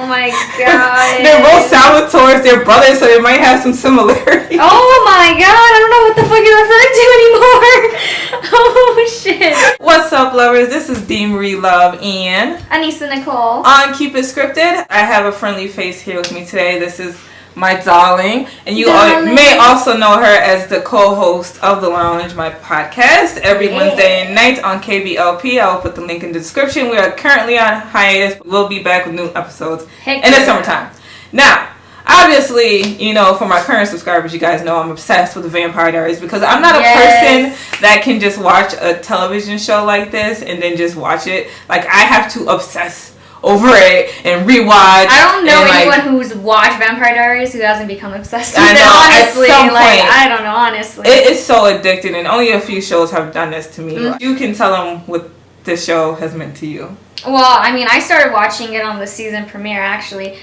Oh my god. They're both Salvatores, they're brothers, so they might have some similarities. Oh my god, I don't know what the fuck you're referring to anymore. Oh shit. What's up, lovers? This is DMarieLuv and Anyssa Nicole. on Keep It Scripted. I have a friendly face here with me today. This is my darling, and you may also know her as the co-host of The Lounge, my podcast, every Wednesday night on KBLP. I will put the link in the description. We are currently on hiatus, but we'll be back with new episodes in the summertime. Now, obviously, you know, for my current subscribers, you guys know I'm obsessed with the Vampire Diaries because I'm not a person that can just watch a television show like this and then just watch it. Like, I have to obsess over it and rewatch. I don't know anyone who's watched Vampire Diaries who hasn't become obsessed with it. Honestly, at some like point, I don't know. Honestly, it is so addicting, and only a few shows have done this to me. Mm-hmm. You can tell them what this show has meant to you. Well, I mean, I started watching it on the season premiere. Actually,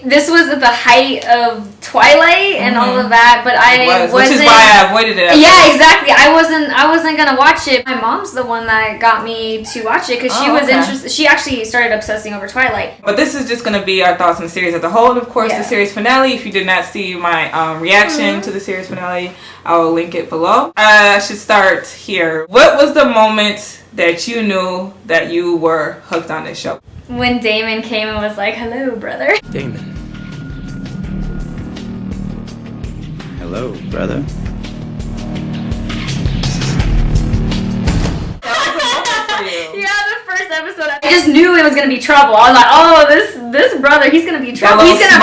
this was at the height of Twilight and all of that, but wasn't. Which is why I avoided it. Yeah, exactly. I wasn't gonna watch it. My mom's the one that got me to watch it because she was interested. She actually started obsessing over Twilight. But this is just gonna be our thoughts on the series as a whole, and of course the series finale. If you did not see my reaction to the series finale, I will link it below. I should start here. What was the moment that you knew that you were hooked on this show? When Damon came and was like, "Hello, brother." Damon. Hello, brother. Yeah, the first episode, I just knew it was gonna be trouble. I was like, "Oh, this brother, he's gonna be trouble. He's gonna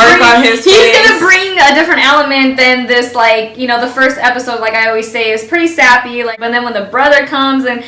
bring a different element than this, like, you know, the first episode, like I always say, is pretty sappy. Like, but then when the brother comes and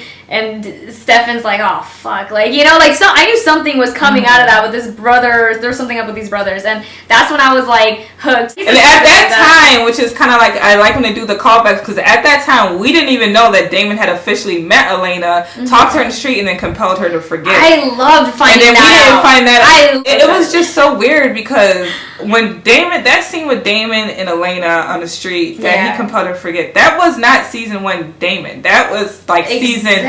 Stefan's like, oh fuck, like, you know, like, so I knew something was coming out of that with this brother. There's something up with these brothers, and that's when I was like hooked. And at that time, which is kind of like, I like when they do the callbacks, because at that time we didn't even know that Damon had officially met Elena, talked to her in the street, and then compelled her to forget. I loved finding that out. And then we didn't find that out. It was just so weird because when that scene with Damon and Elena on the street that he compelled her to forget, that was not season 1 Damon. That was like season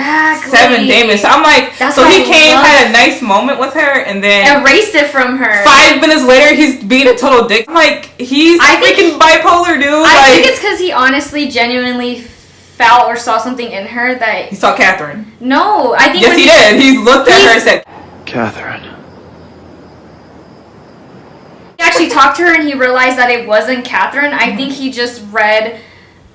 7 Damon. So I'm like, so he came, had a nice moment with her, and then erased it from her. 5 minutes later, he's being a total dick. I'm like, he's freaking bipolar, dude. I think it's because he honestly, genuinely felt or saw something in her that he saw Catherine. No, I think yes, he did. He looked at her and said, Catherine. He actually talked to her and he realized that it wasn't Catherine. I think he just read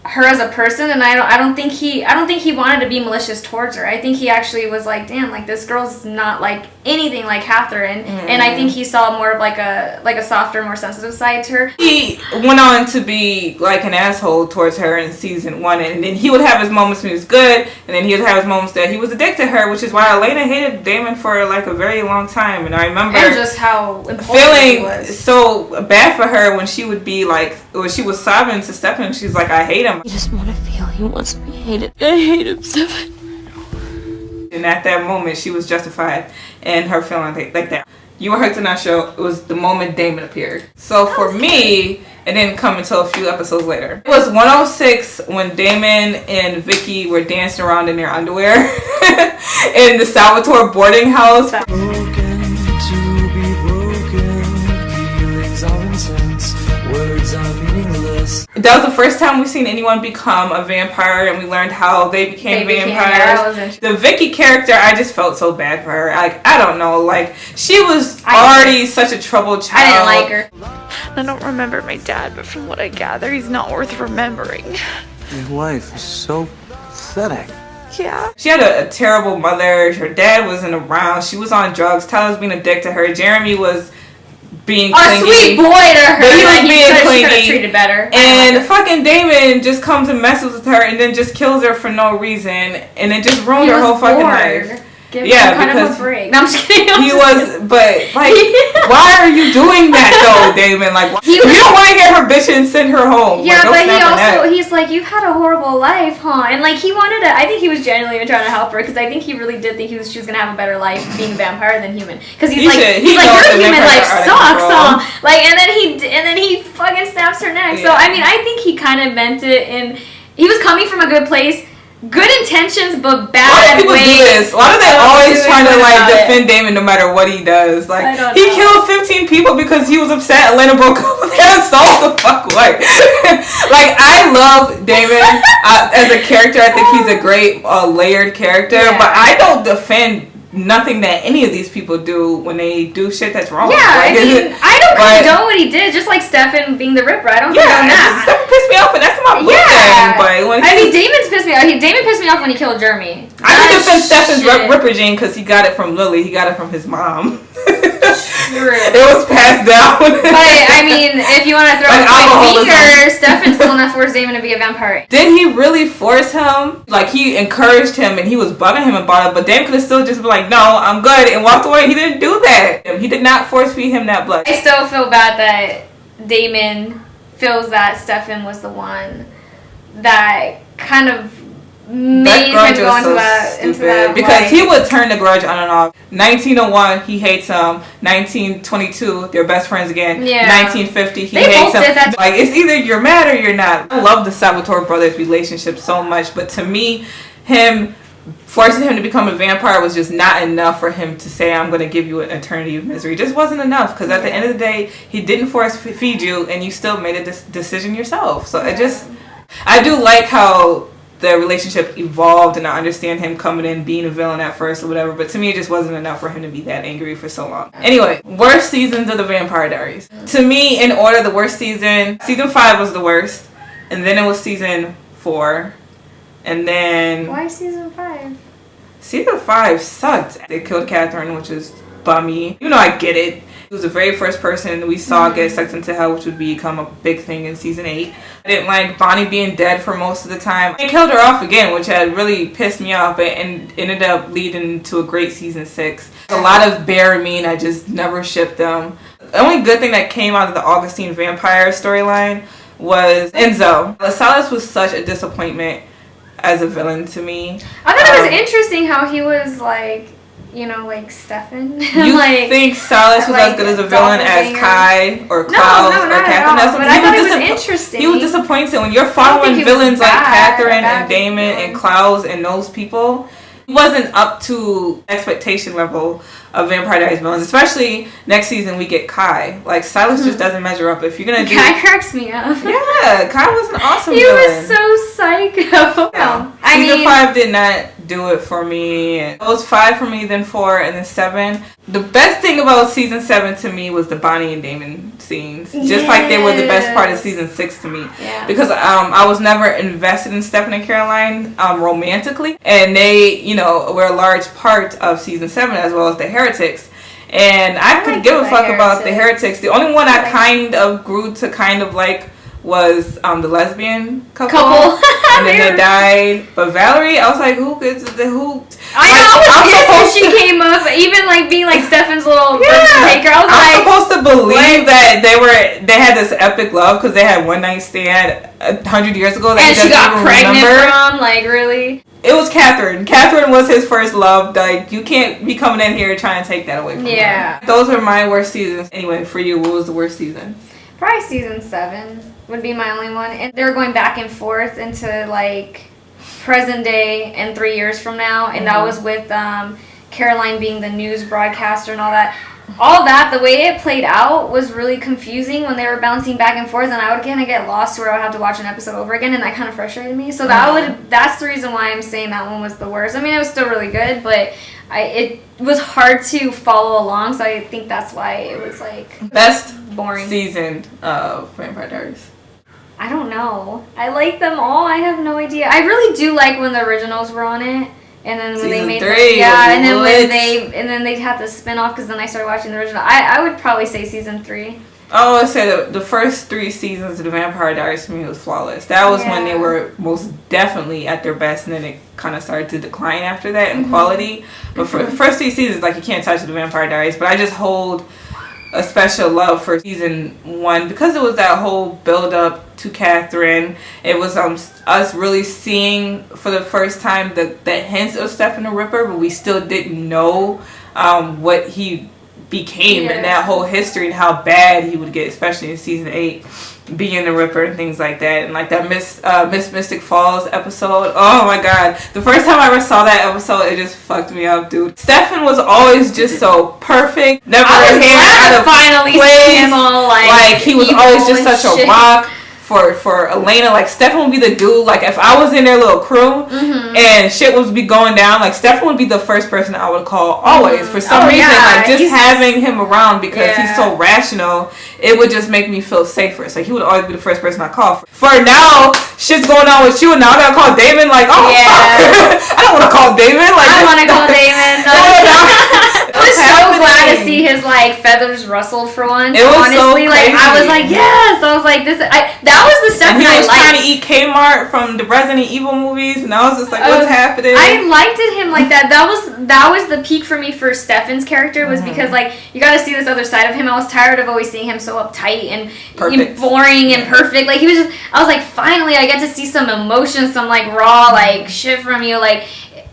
her as a person, and I don't think he wanted to be malicious towards her. I think he actually was like, damn, like, this girl's not like anything like Catherine, and I think he saw more of like a softer, more sensitive side to her. He went on to be like an asshole towards her in season 1, and then he would have his moments when he was good, and then he would have his moments that he was a dick to her, which is why Elena hated Damon for like a very long time. And I remember just how feeling so bad for her when she would be like, when she was sobbing to Stefan, she's like, I hate him. I just want to feel he wants to be hated. I hate him, Stefan. And at that moment, she was justified in her feeling like that. You were hooked on that show. It was the moment Damon appeared. So for me, it didn't come until a few episodes later. It was 106 when Damon and Vicky were dancing around in their underwear in the Salvatore boarding house. That was the first time we've seen anyone become a vampire, and we learned how they became vampires. The Vicky character, I just felt so bad for her. Like, I don't know, like, she was already such a troubled child. I didn't like her. I don't remember my dad, but from what I gather, he's not worth remembering. Your wife is so pathetic. Yeah. She had a terrible mother. Her dad wasn't around. She was on drugs. Tyler was being a dick to her. Jeremy was being clingy. A sweet boy to her. But he was being clingy. She treated better. And fucking Damon just comes and messes with her and then just kills her for no reason, and it just ruined her whole fucking life. Give him kind of a break. No, I'm just kidding. But like, why are you doing that though, Damon? Like, you don't want to hear her bitch and send her home. Yeah, like, but he's like, you've had a horrible life, huh? And like, he wanted to. I think he was genuinely trying to help her because I think he really did think she was gonna have a better life being a vampire than human. Because he's like, your human life sucks, huh? Like, and then he fucking snaps her neck. Yeah. So I mean, I think he kind of meant it, and he was coming from a good place. good intentions, but bad Why do people do this? Why do they always try to defend Damon no matter what he does? Like, he killed 15 people because he was upset Elena broke up with him. So the fuck what? Like, I love Damon as a character. I think he's a great layered character, but I don't defend nothing that any of these people do when they do shit that's wrong. Yeah, like, I don't condone what he did, just like Stefan being the Ripper. I don't condone that. Stefan pissed me off, and that's my thing. But when Damon's pissed me off. Damon pissed me off when he killed Jeremy. I can defend Stefan's Ripper gene because he got it from Lily. He got it from his mom. True. It was passed down. But I mean, if you want to throw a quick finger, Stefan still not forced Damon to be a vampire. Did he really force him? Like, he encouraged him and he was bugging him about it, but Damon could have still just been like, no, I'm good, and walked away. He didn't do that. He did not force feed him that blood. I still feel bad that Damon feels that Stefan was the one that kind of made him go into that because he would turn the grudge on and off. 1901, he hates him. 1922, they're best friends again. Yeah. 1950, he hates him. Like, it's either you're mad or you're not. I love the Salvatore brothers' relationship so much, but to me, forcing him to become a vampire was just not enough for him to say, I'm going to give you an eternity of misery. It just wasn't enough, because at the end of the day, he didn't force feed you, and you still made a decision yourself. So I do like how the relationship evolved, and I understand him coming in being a villain at first or whatever, but to me it just wasn't enough for him to be that angry for so long. Anyway, worst seasons of the Vampire Diaries. To me, in order, the worst season 5 was the worst, and then it was season 4, and then... Why season 5? Season 5 sucked. They killed Catherine, which is bummy. You know, I get it. He was the very first person we saw get sucked into hell, which would become a big thing in season 8. I didn't like Bonnie being dead for most of the time. They killed her off again, which had really pissed me off, and ended up leading to a great season 6. A lot of Bear and Mean, I just never shipped them. The only good thing that came out of the Augustine vampire storyline was Enzo. Lascelles was such a disappointment as a villain to me. I thought it was interesting how he was like, you know, like Stefan. You think Silas was as good as a villain as Kai or Klaus or Catherine? But I thought it was interesting. He was disappointing. When you're following villains like Catherine and Damon and Klaus and those people, he wasn't up to expectation level of Vampire Diaries villains. Especially next season we get Kai. Like, Silas just doesn't measure up. If you're gonna do Kai cracks me up. Yeah, Kai was an awesome he villain. He was so psycho. Yeah. Season 5 did not do it for me. It was 5 for me, then 4, and then 7. The best thing about season 7 to me was the Bonnie and Damon scenes. Just like they were the best part of season 6 to me. Yeah. Because I was never invested in Stefan and Caroline romantically. And they, you know, were a large part of season 7 as well as the Heretics. And I couldn't give a fuck about the Heretics. The only one I kind of grew to kind of like was the lesbian couple. And then they died. But Valerie, I was like, who? I know, I was pissed when she came up, even like being like Stefan's little taker. I was I'm supposed to believe that they had this epic love because they had one night stand 100 years ago. And she got pregnant from, like, really? It was Catherine. Catherine was his first love. Like, you can't be coming in here trying to take that away from her. Those are my worst seasons. Anyway, for you, what was the worst season? Probably season 7 would be my only one. And they were going back and forth into, like, present day and 3 years from now. And that was with Caroline being the news broadcaster and all that. All that, the way it played out was really confusing when they were bouncing back and forth, and I would kind of get lost where I would have to watch an episode over again, and that kind of frustrated me. So that's the reason why I'm saying that one was the worst. I mean, it was still really good, but it was hard to follow along, so I think that's why it was like best boring season of Vampire Diaries. I don't know. I like them all. I have no idea. I really do like when the originals were on it. And then when season they made 3, and then they had the spin-off because then I started watching the original. I would probably say season 3. I would say the first 3 seasons of the Vampire Diaries for me was flawless. That was when they were most definitely at their best, and then it kind of started to decline after that in quality. But for the first 3 seasons, like, you can't touch the Vampire Diaries. But I just hold a special love for season 1 because it was that whole build up to Catherine. It was us really seeing for the first time the hints of Stefan the Ripper, but we still didn't know what he became and that whole history and how bad he would get, especially in season 8, being the Ripper and things like that. And like that Miss Mystic Falls episode, oh my god, the first time I ever saw that episode, it just fucked me up, dude. Stefan was always just so perfect, never I was finally see him all like he was always just such a rock for Elena. Like Stefan would be the dude, like if I was in their little crew and shit would be going down, like Stefan would be the first person I would call always. For some reason, like just having him around because he's so rational, it would just make me feel safer. So he would always be the first person I call. For now, shit's going on with you and now I gotta call Damon, like, oh fuck. I don't wanna call Damon. Like I wanna call Damon. I was so glad to see his like feathers rustled for once. It was honestly, so crazy. like I was like, yes. I was like, that was the stuff and he I was liked. trying to eat Kmart from the Resident Evil movies, and I was just like, what's happening? I liked him like that. That was the peak for me for Stefan's character, was because like you got to see this other side of him. I was tired of always seeing him so uptight and boring and perfect. Like he was just, I was like, finally I get to see some emotion, some like raw like shit from you. Like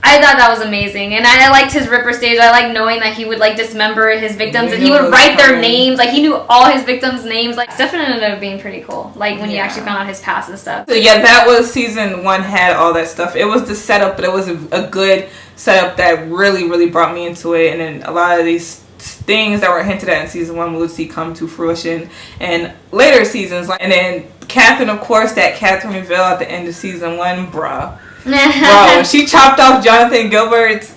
I thought that was amazing, and I liked his Ripper stage. I liked knowing that he would like dismember his victims, and he would write their names. Like he knew all his victims' names. Like Stefan ended up being pretty cool. Like when you actually found out his past and stuff. So yeah, that was season 1 had all that stuff. It was the setup, but it was a good setup that really, really brought me into it. And then a lot of these things that were hinted at in season 1 we would see come to fruition in later seasons. And then Catherine, of course, that Catherine reveal at the end of season 1, bruh. Bro, she chopped off Jonathan Gilbert's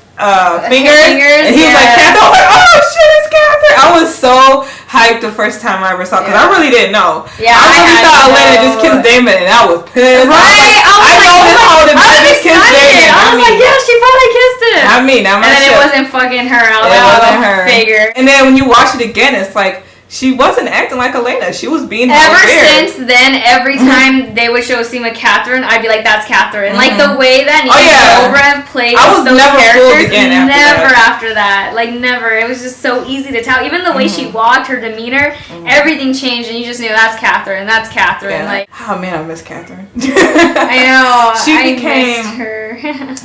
fingers, and he was like, Catherine. I was like, oh shit, it's Catherine. I was so hyped the first time I ever saw it, because I really didn't know. Yeah, I really thought Elena just kissed Damon, and I was pissed. Right? I know this whole just kissed Damon. I was like, yeah, she probably kissed him. I mean, and then it wasn't fucking her. It wasn't her. Figure. And then when you watch it again, it's like, she wasn't acting like Elena. She was being ever weird. Since then, every time they would show a scene with Catherine, I'd be like, "That's Catherine." Like the way that Dobrev plays those characters, never after that. Like never. It was just so easy to tell. Even the way she walked, her demeanor, everything changed, and you just knew that's Catherine. That's Catherine. Yeah. Like, oh man, I miss Catherine. I know. She became. Missed her.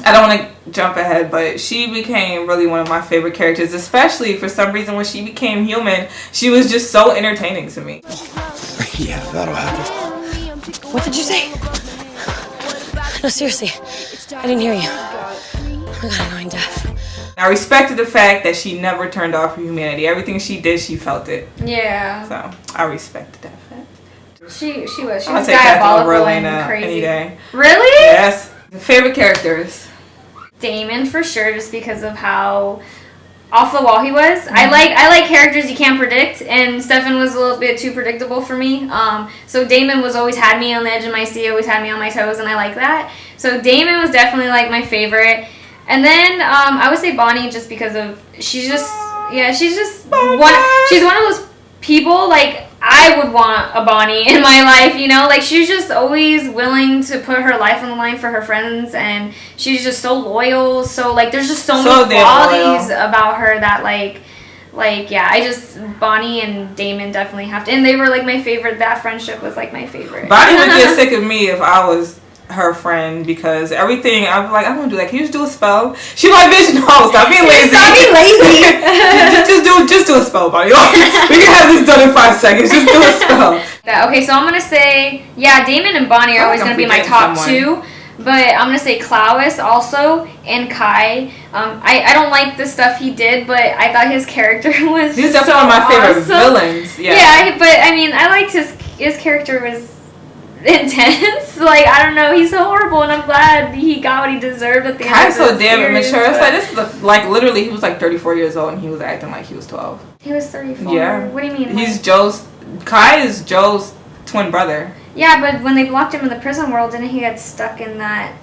I don't want to jump ahead, but she became really one of my favorite characters, especially for some reason when she became human. She was just so entertaining to me. Yeah, that'll happen. What did you say? No, seriously. I didn't hear you. Oh my god, annoying death. I respected the fact that she never turned off her humanity. Everything she did, she felt it. Yeah. So I respected that fact. She was diabolical and crazy. Any day. Really? Yes. Favorite characters? Damon for sure, just because of how off the wall he was. I like characters you can't predict, and Stefan was a little bit too predictable for me. So Damon was always had me on the edge of my seat, always had me on my toes, and I like that. So Damon was definitely like my favorite. And then I would say Bonnie, just because of she's one of those people, like I would want a Bonnie in my life, you know? Like she's just always willing to put her life on the line for her friends, and she's just so loyal. So like there's just so many qualities about her that like Bonnie and Damon definitely have to, and they were like my favorite. That friendship was like my favorite. Bonnie would get sick of me if I was her friend, because everything I'm like, I'm gonna do that. Can you just do a spell? She like, bitch, no, stop being lazy. just do a spell, Bonnie. We can have this done in 5 seconds. Just do a spell. Okay, so I'm gonna say Damon and Bonnie are always gonna be my top two. But I'm going to say Klaus also, and Kai. I don't like the stuff he did, but I thought his character was He's definitely one of my favorite villains. Yeah, but I mean, I liked his character was intense. Like, I don't know, he's so horrible, and I'm glad he got what he deserved at the end. Kai's so damn immature. It's like, this is like literally, he was like 34 years old, and he was acting like he was 12. He was 34? Yeah. What do you mean? Kai is Joe's twin brother. Yeah, but when they blocked him in the prison world, didn't he get stuck in that,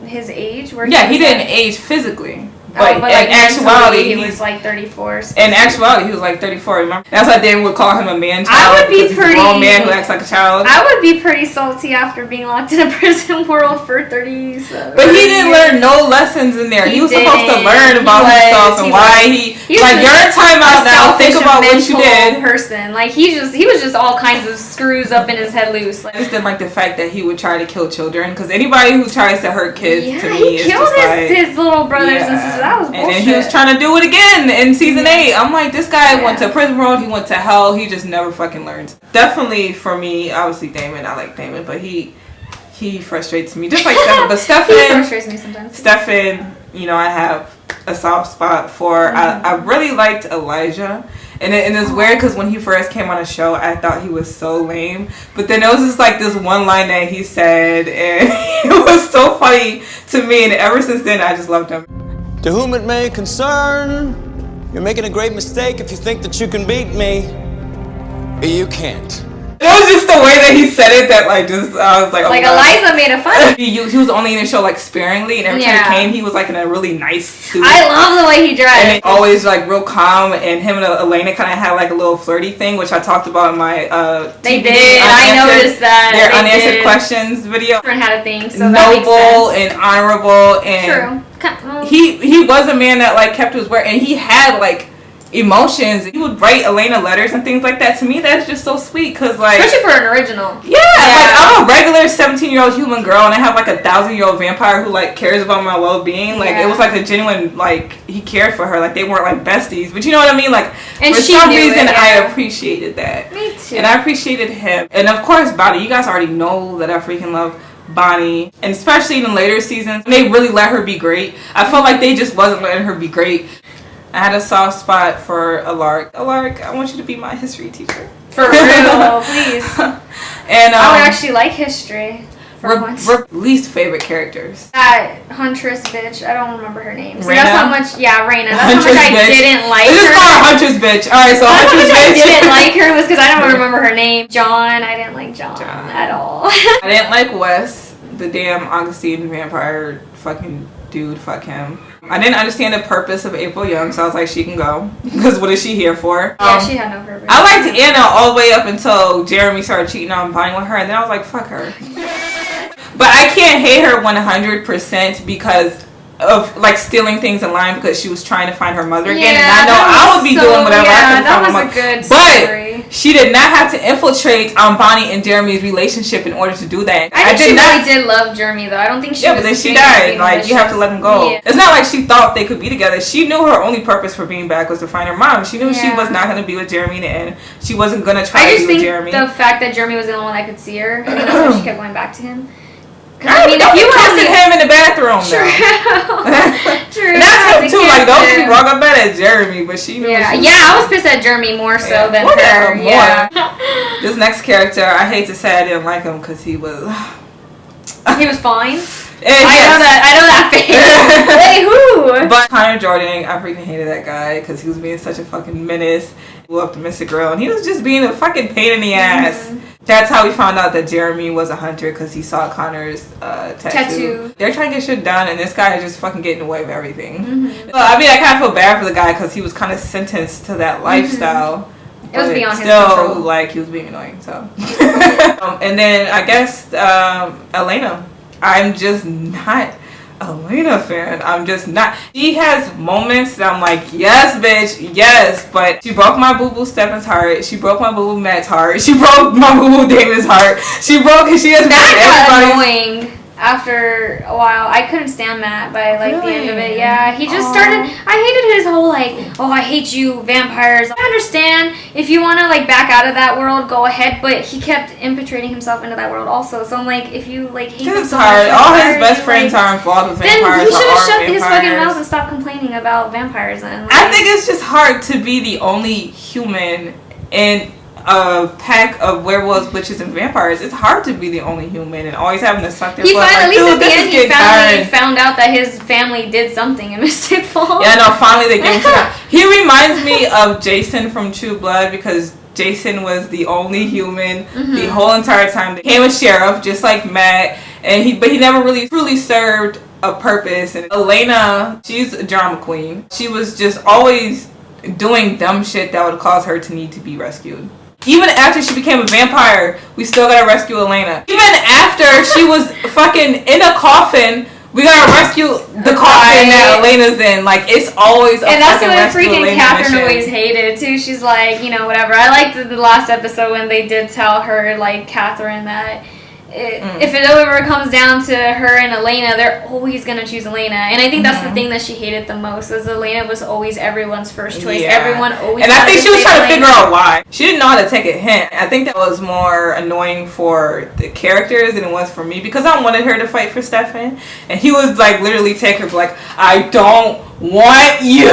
his age? Where he didn't age physically. But in actuality, he was like 34. In actuality, he was like 34. Remember? That's why they would call him a man-child. I would be pretty. He's a grown man who acts like a child. I would be pretty salty after being locked in a prison world for 30. But he didn't learn no lessons in there. He was supposed to learn about himself and why he like your time out now. Think about what you did. Person, like he was just all kinds of screws up in his head loose. Like, I just didn't like the fact that he would try to kill children, because anybody who tries to hurt kids to me he killed his little brothers and sisters. that was bullshit. And then he was trying to do it again in season 8. I'm like, this guy went to prison world, he went to hell, he just never fucking learns. Definitely for me, obviously Damon, I like Damon, but he frustrates me just like Stefan. But Stefan, he frustrates me sometimes. Stefan, you know, I have a soft spot for. I really liked Elijah. And it's weird because when he first came on the show, I thought he was so lame. But then there was just like this one line that he said, and it was so funny to me. And ever since then, I just loved him. To whom it may concern, you're making a great mistake if you think that you can beat me. You can't. It was just the way that he said it that I was like, oh, like Eliza made a fun. He was only in the show like sparingly, and every time he came, he was like in a really nice suit. I love the way he dressed. And always like real calm, and him and Elena kind of had like a little flirty thing, which I talked about in my They did. I noticed that. Their unanswered questions video. Everyone had a thing, so noble and honorable, and true. He was a man that like kept his word, and he had like emotions. He would write Elena letters and things like that. To me, that's just so sweet, because like, especially for an original. Yeah, like I'm a regular 17-year-old human girl, and I have like a 1,000-year-old vampire who like cares about my well-being. Like it was like a genuine, like he cared for her. Like they weren't like besties, but you know what I mean. Like and for some reason, I appreciated that. Me too. And I appreciated him, and of course, Bonnie. You guys already know that I freaking love Bonnie, and especially in the later seasons, they really let her be great. I felt like they just wasn't letting her be great. I had a soft spot for Alark. Alark, I want you to be my history teacher. For real, please. And I would actually like history. We're least favorite characters. That Huntress bitch, I don't remember her name. So Raina? that's how much, Raina. That's how much I didn't like her. Let's just call her Huntress bitch. Alright, so Huntress bitch. I didn't like her was because I don't remember her name. John, I didn't like John at all. I didn't like Wes, the damn Augustine vampire fucking dude. Fuck him. I didn't understand the purpose of April Young, so I was like, she can go. Because what is she here for? Yeah, she had no purpose. I liked Anna all the way up until Jeremy started cheating on Bonnie with her, and then I was like, fuck her. But I can't hate her 100% because of like stealing things in line because she was trying to find her mother again, and I know I would be doing whatever I could to find my mother. Good story. But she did not have to infiltrate Bonnie and Jeremy's relationship in order to do that. I think she really did love Jeremy though. I don't think she. Yeah, but then she died. Like you have to let him go. Yeah. It's not like she thought they could be together. She knew her only purpose for being back was to find her mom. She knew she was not going to be with Jeremy in the end. She wasn't going to try to be with Jeremy. The fact that Jeremy was the only one that could see her, I think that's why she kept going back to him. I mean, if you kissing him in the bathroom, true. That's him too. Like, don't be wrong. I'm mad at Jeremy, but she knew. Yeah, I was pissed at Jeremy more so than her. Yeah. This next character, I hate to say I didn't like him because he was. He was fine. I know that face. Wait, who? But Connor Jordan, I freaking hated that guy because he was being such a fucking menace. Optimistic girl, and he was just being a fucking pain in the ass. That's how we found out that Jeremy was a hunter, because he saw Connor's tattoo. They're trying to get shit done, and this guy is just fucking getting away with everything. So, I mean, I kind of feel bad for the guy because he was kind of sentenced to that lifestyle. It was beyond his control. Still, like, he was being annoying. So, and then I guess Elena. I'm just not Elena fan. I'm just not. She has moments that I'm like, yes, bitch, yes. But she broke my boo-boo Stefan's heart. She broke my boo-boo Matt's heart. She broke my boo-boo Damon's heart. She has that got annoying. After a while, I couldn't stand Matt by like the end of it. Yeah, he just started. I hated his whole like, oh, I hate you, vampires. I understand if you want to like back out of that world, go ahead. But he kept infiltrating himself into that world also. So I'm like, if you like hate him so much, all his best friends are involved with vampires. Then he should have shut his fucking mouth and stopped complaining about vampires. And like, I think it's just hard to be the only human in a pack of werewolves, witches, and vampires. It's hard to be the only human and always having to suck their blood. At least at the end, he finally found out that his family did something in Mystic Falls. Yeah, no, finally they gave him to He reminds me of Jason from True Blood because Jason was the only human the whole entire time. He became a sheriff, just like Matt, but he never really truly served a purpose. And Elena, she's a drama queen. She was just always doing dumb shit that would cause her to need to be rescued. Even after she became a vampire, we still gotta rescue Elena. Even after she was fucking in a coffin, we gotta rescue the coffin that Elena's in. Like, it's always a fucking rescue. And that's what freaking Catherine always hated, too. She's like, whatever. I liked the last episode when they did tell her, like, Catherine, that if it ever comes down to her and Elena, they're always gonna choose Elena, and I think that's the thing that she hated the most, was Elena was always everyone's first choice. Everyone always. And I think she was trying to figure out why. She didn't know how to take a hint. I think that was more annoying for the characters than it was for me, because I wanted her to fight for Stefan, and he was like literally take her like, I don't want you.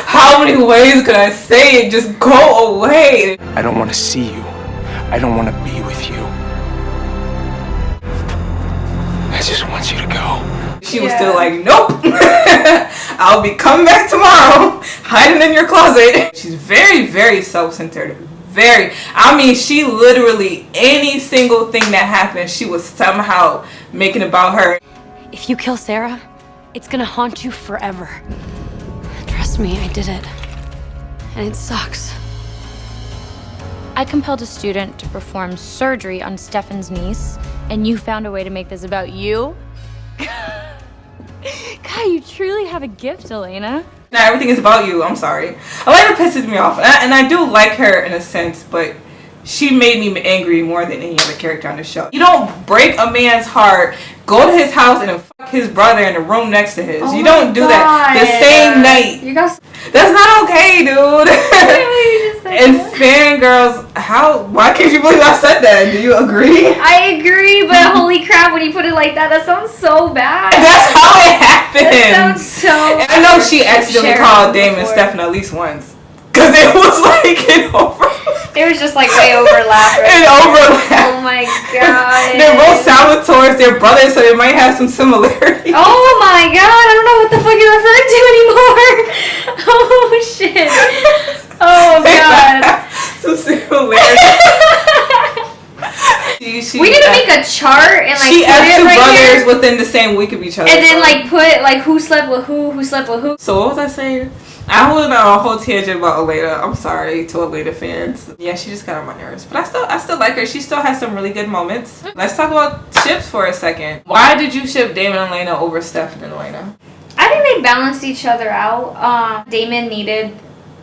How many ways could I say it? Just go away. I don't want to see you. I don't want to be with you. I just want you to go. She was still like, nope. I'll be coming back tomorrow, hiding in your closet. She's very, very self-centered. Very. I mean, she literally, any single thing that happened, she was somehow making about her. If you kill Sarah, it's gonna haunt you forever. Trust me, I did it. And it sucks. I compelled a student to perform surgery on Stefan's niece, and you found a way to make this about you? God, you truly have a gift, Elena. Now everything is about you. I'm sorry. Elena pisses me off, and I do like her in a sense, but she made me angry more than any other character on the show. You don't break a man's heart, go to his house, and then fuck his brother in the room next to his. Oh you don't do that the same night. That's not okay, dude. And fangirls, why can't you believe I said that? Do you agree? I agree, but holy crap, when you put it like that, that sounds so bad. That's how it happened. That sounds so And I know she accidentally called Damon Stefan at least once. Because it was like it was just like way overlap. Right? It overlapped. Oh my god. They're both Salvatore's, they're brothers, so they might have some similarities. Oh my god, I don't know what the fuck you're referring to anymore. Oh shit. Oh god. Some similarities. We need to make a chart and like she put had it two right brothers here. within the same week of each other. And then like put like who slept with who slept with who. So what was I saying? I went on a whole tangent about Elena. I'm sorry to Elena fans. Yeah, she just got on my nerves. But I still like her. She still has some really good moments. Let's talk about ships for a second. Why did you ship Damon and Elena over Stefan and Elena? I think they balanced each other out. Damon needed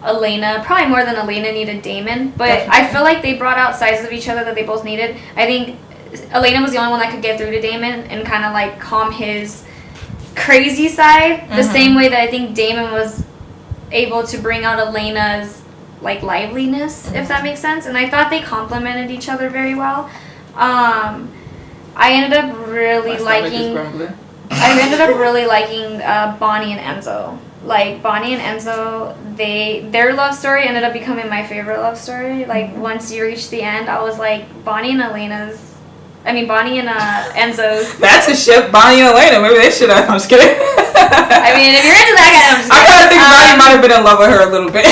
Elena probably more than Elena needed Damon, but definitely. I feel like they brought out sides of each other that they both needed. I think Elena was the only one that could get through to Damon and kind of like calm his crazy side, the same way that I think Damon was able to bring out Elena's like liveliness, if that makes sense. And I thought they complemented each other very well. I ended up really liking Bonnie and Enzo. Like Bonnie and Enzo, their love story ended up becoming my favorite love story. Like once you reach the end, I was like Bonnie and Enzo's. That's a ship, Bonnie and Elena. Maybe they should have. I'm just kidding. I mean, if you're into that guy, I'm just kidding. I kind of think Bonnie might have been in love with her a little bit.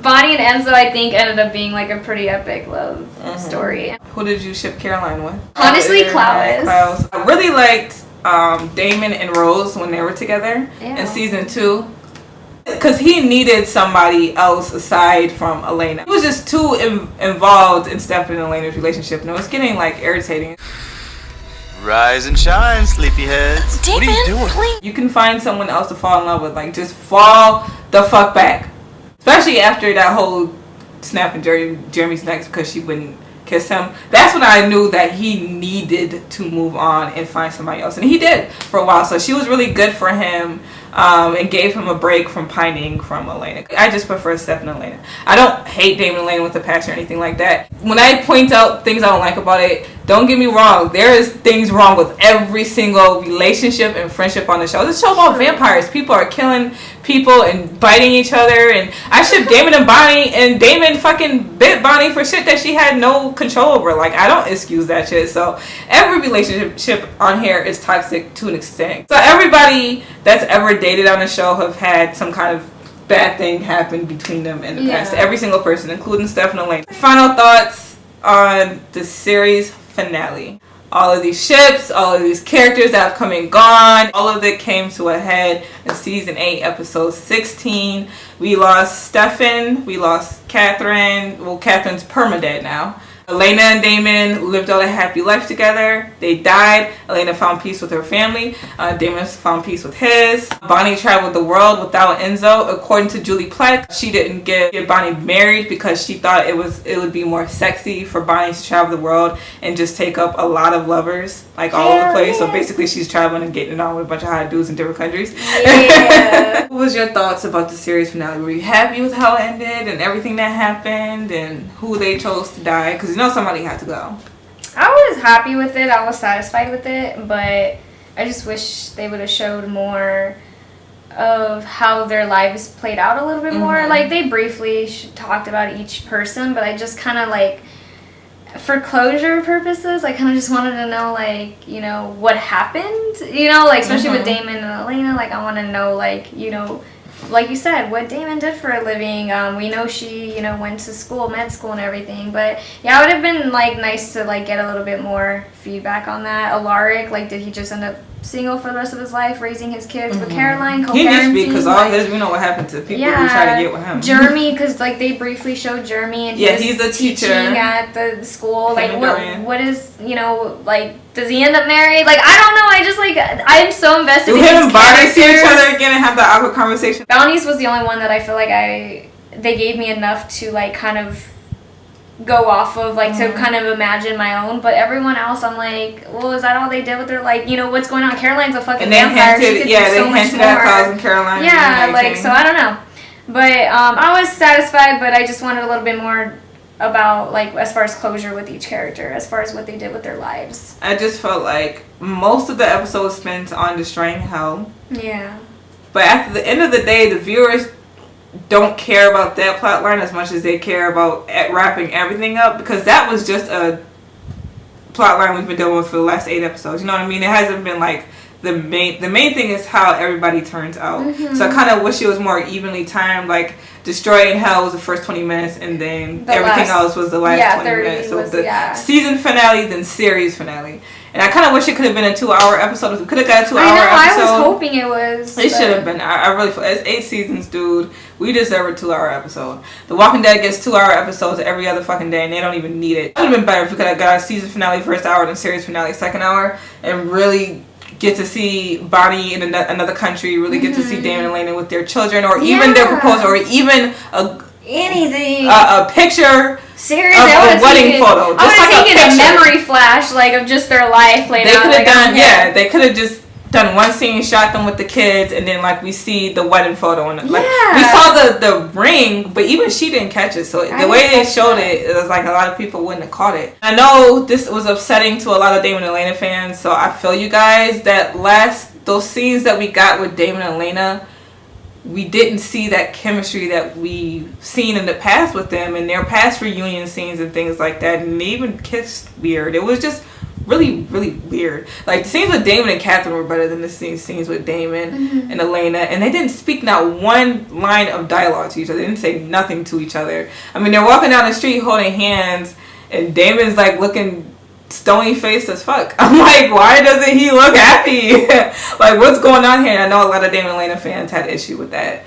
Bonnie and Enzo, I think, ended up being like a pretty epic love story. Who did you ship Caroline with? Honestly, Klaus. I really liked Damon and Rose when they were together in season 2. Because he needed somebody else aside from Elena. He was just too involved in Stefan and Elena's relationship, and it was getting like irritating. Rise and shine, sleepyheads. Damon, what are you doing? please. You can find someone else to fall in love with. Like, just fall the fuck back. Especially after that whole snapping Jeremy's neck because she wouldn't kiss him. That's when I knew that he needed to move on and find somebody else. And he did for a while. So she was really good for him. And gave him a break from pining from Elena. I just prefer Stefan and Elena. I don't hate Damon and Elena with a passion or anything like that. When I point out things I don't like about it, don't get me wrong. There is things wrong with every single relationship and friendship on the show. This show about vampires. People are killing people and biting each other. And I ship Damon and Bonnie, and Damon fucking bit Bonnie for shit that she had no control over. Like, I don't excuse that shit. So every relationship on here is toxic to an extent. So everybody that's ever dated on the show have had some kind of bad thing happen between them in the past. Every single person, including Stefan and Elena. Final thoughts on the series finale. All of these ships, all of these characters that have come and gone, all of it came to a head in season 8, episode 16. We lost Stefan, we lost Catherine. Well, Catherine's permadead now. Elena and Damon lived out a happy life together. They died. Elena found peace with her family. Damon found peace with his. Bonnie traveled the world without Enzo. According to Julie Plec, she didn't get Bonnie married because she thought it would be more sexy for Bonnie to travel the world and just take up a lot of lovers, like all over the place. So basically she's traveling and getting it on with a bunch of hot dudes in different countries. Yeah. What was your thoughts about the series finale? Were you happy with how it ended and everything that happened and who they chose to die? Because you know somebody had to go. I was happy with it. I was satisfied with it, but I just wish they would have showed more of how their lives played out a little bit more. Like, they briefly talked about each person, but I just kind of, like, for closure purposes, I kind of just wanted to know, like, you know, what happened, you know, like, especially with Damon and Elena. Like, I want to know, like, you know, like you said, what Damon did for a living. We know she, you know, went to school, med school and everything. But yeah, it would have been like nice to like get a little bit more feedback on that. Alaric, like, did he just end up single for the rest of his life, raising his kids with Caroline, co-parenting? He needs to be, because all his, we know what happened to people who try to get with him. Jeremy, because like they briefly showed Jeremy and he's a teacher at the school. Like, what is, you know, like, does he end up married? Like, I don't know. I just like, I'm so invested in his characters. Do him and Bonnie see each other again and have the awkward conversation? Bonnie's was the only one that I feel like they gave me enough to like kind of go off of, like, to kind of imagine my own. But everyone else, I'm like, well, is that all they did with their, like, you know, what's going on? Caroline's a fucking vampire. She could do so much more. Cousin Caroline. Yeah, like, so I don't know. But I was satisfied, but I just wanted a little bit more about, like, as far as closure with each character, as far as what they did with their lives. I just felt like most of the episode was spent on destroying hell. Yeah. But at the end of the day, the viewers don't care about that plot line as much as they care about wrapping everything up, because that was just a plot line we've been dealing with for the last 8 episodes. You know what I mean? It hasn't been like the main thing is how everybody turns out. So I kind of wish it was more evenly timed. Like, destroying hell was the first 20 minutes, and then everything else was the last 20 minutes. So the season finale, then series finale. And I kind of wish it could have been a 2-hour episode. We could have got a 2-hour episode. I was hoping it was. It should have been. I really feel it's 8 seasons, dude. We deserve a 2-hour episode. The Walking Dead gets 2-hour episodes every other fucking day, and they don't even need it. It would have been better if we could have got a season finale first hour, then series finale second hour, and really get to see Bonnie in another country. Really get to see Damon and Elena with their children, or even their proposal, or even anything. A picture. Seriously, a wedding photo. Just I would have taken a memory flash, like, of just their life played out. They could have done, they could have just done one scene, shot them with the kids, and then like we see the wedding photo, and like we saw the ring, but even she didn't catch it. So the way they showed it was like a lot of people wouldn't have caught it. I know this was upsetting to a lot of Damon and Elena fans, so I feel you guys. Those scenes that we got with Damon and Elena, we didn't see that chemistry that we've seen in the past with them and their past reunion scenes and things like that. And they even kissed weird. It was just really, really weird. Like, the scenes with Damon and Catherine were better than the scenes with Damon and Elena. And they didn't speak not one line of dialogue to each other. They didn't say nothing to each other. I mean, they're walking down the street holding hands, and Damon's like looking stony faced as fuck. I'm like, why doesn't he look happy? Like, what's going on here? And I know a lot of Damon and Elena fans had issue with that.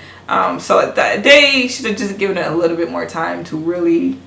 So they should have just given it a little bit more time to really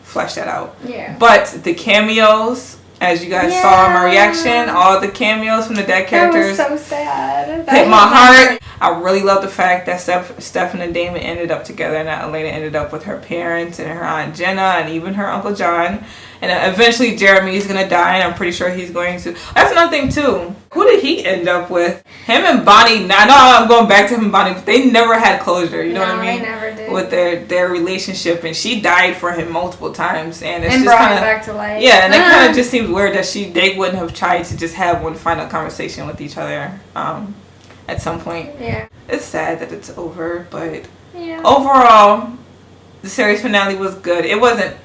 flesh that out. Yeah. But the cameos, as you guys saw in my reaction, all the cameos from the dead characters, that was so sad. Hit my heart. I really love the fact that Stefan and Damon ended up together, and that Elena ended up with her parents and her Aunt Jenna and even her Uncle John. And eventually Jeremy's going to die, and I'm pretty sure he's going to. That's another thing, too. Who did he end up with? Him and Bonnie. I know I'm going back to him and Bonnie, but they never had closure. You know what I mean? They never did. With their relationship, and she died for him multiple times. And it's just brought him back to life. Yeah, and it kind of just seems weird that they wouldn't have tried to just have one final conversation with each other at some point. Yeah. It's sad that it's over, but overall, the series finale was good. It wasn't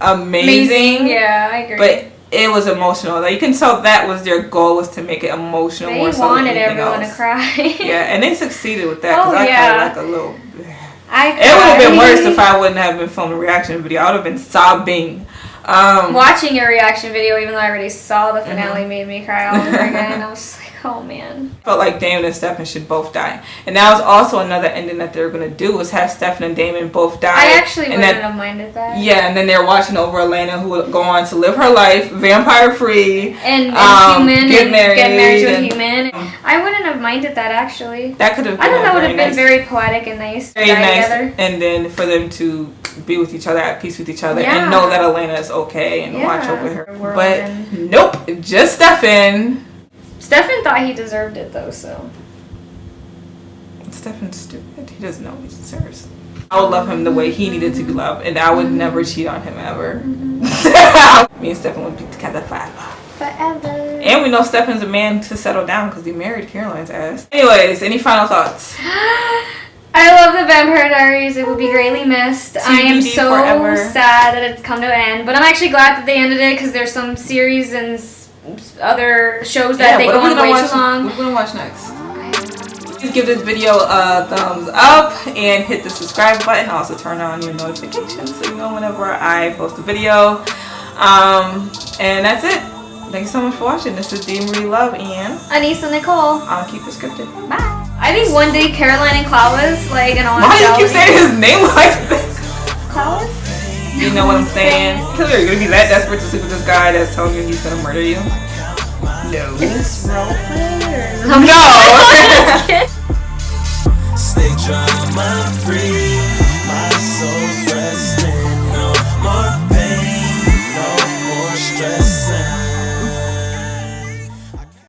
amazing. Yeah, I agree. But it was emotional. Like, you can tell that was their goal, was to make it emotional. They wanted everyone to cry. Yeah, and they succeeded with that, because I cried like a little. It would have been worse if I wouldn't have been filming a reaction video. I would have been sobbing. Watching your reaction video, even though I already saw the finale, made me cry all over again. I was just like, Oh man. Felt like Damon and Stefan should both die. And that was also another ending that they were going to do, was have Stefan and Damon both die. I actually wouldn't have minded that. Yeah, and then they're watching over Elena, who would go on to live her life, vampire free, and human, get married to a human. I wouldn't have minded that actually. That could have been I thought that would have been nice, very poetic and nice. very nice, together. And then for them to be with each other, at peace with each other, and know that Elena is okay and watch over her. But nope, just Stefan. Stefan thought he deserved it though, so. Stefan's stupid. He doesn't know what he deserves. I would love him the way he needed to be loved, and I would never cheat on him ever. Me and Stefan would be together forever. And we know Stefan's a man to settle down because he married Caroline's ass. Anyways, any final thoughts? I love the Vampire Diaries. It will be greatly missed. TVD I am so forever. sad that it's come to an end, but I'm actually glad that they ended it because there's some series and other shows that they go on way too long. What are we gonna watch next? Please give this video a thumbs up and hit the subscribe button. Also turn on your notifications so you know whenever I post a video. And that's it. Thank you so much for watching. This is DMarieLuv and Anyssa Nicole. I'll keep it scripted. Bye. I think one day Caroline and Claus, like, and all. Why do you keep saying his name like this? Claus? You know what I'm saying? You're gonna be that desperate to sleep with this guy that's telling you he's gonna murder you? No. Is this role play or? No.